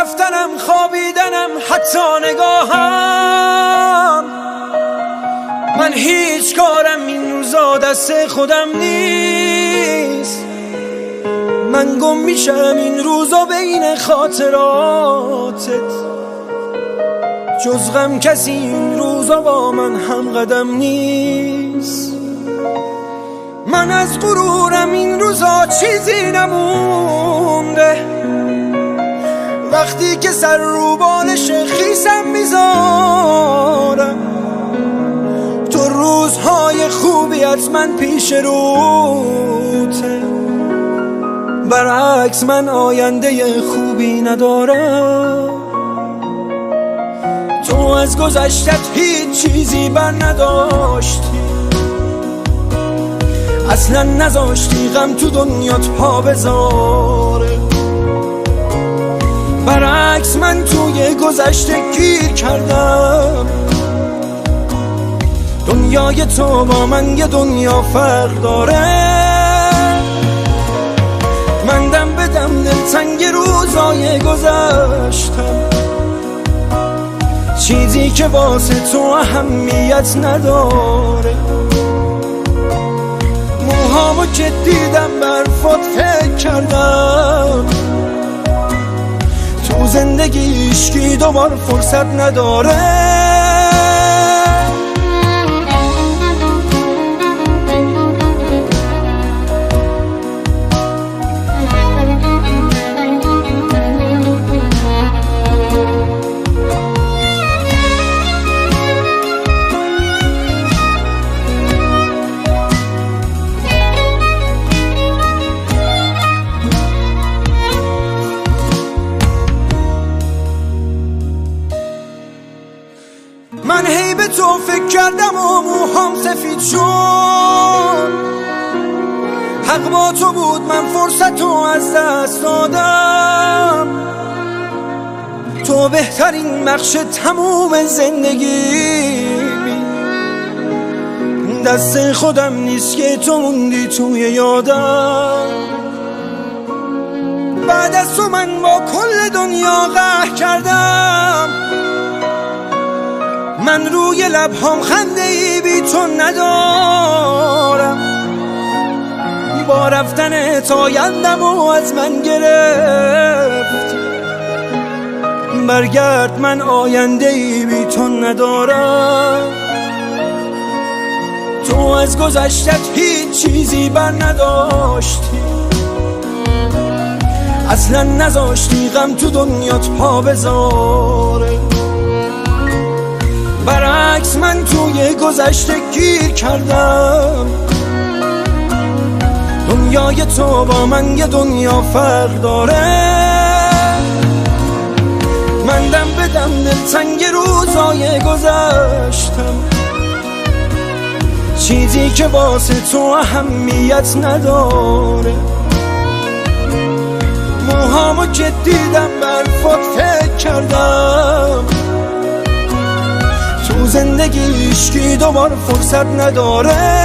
رفتنم خوابیدنم حتی نگاهم، من هیچ کارم این روزا دست خودم نیست. من گم میشم این روزا بین خاطراتت، جز غم کسی این روزا با من هم قدم نیست. من از غرورم این روزا چیزی نمونده، وقتی که سر رو بالش خیسم میذارم، تو روزهای خوبیت من پیش روته، برعکس من آینده خوبی ندارم. تو از گذشتت هیچ چیزی بر نداشتی، اصلا نذاشتی غم تو دنیات پا بذاره، برعکس من توی گذشته گیر کردم. دنیای تو با من یه دنیا فرق داره، من دم به دم دلتنگ روزای گذشتم، چیزی که واسه تو اهمیت نداره. موهامو که دیدم برفات فکر کردم، تو زندگی عشقی دوبار فرصت نداره. من هی به تو فکر کردم و موهام سفید شد، حق با تو بود من فرصتو از دست دادم. تو بهترین بخش تموم زندگی، دست خودم نیست که تو موندی توی یادم. بعد از تو من با کل دنیا قهر کردم، من روی لبهام خنده ای بی تو ندارم. با رفتن آیندم و از من گرفت، برگرد من آینده ای بی تو ندارم. تو از گذشتت هیچ چیزی بر نداشتی، اصلا نذاشتی غم تو دنیات پا بذاره، برعکس من توی گذشته گیر کردم. دنیای تو با من یه دنیا فرق داره، من دم به دم دلتنگ روزای گذشتم، چیزی که واسه تو اهمیت نداره. موهامو که دیدم برفات فکر کردم، تو زندگی عشقی دوبار فرصت نداره.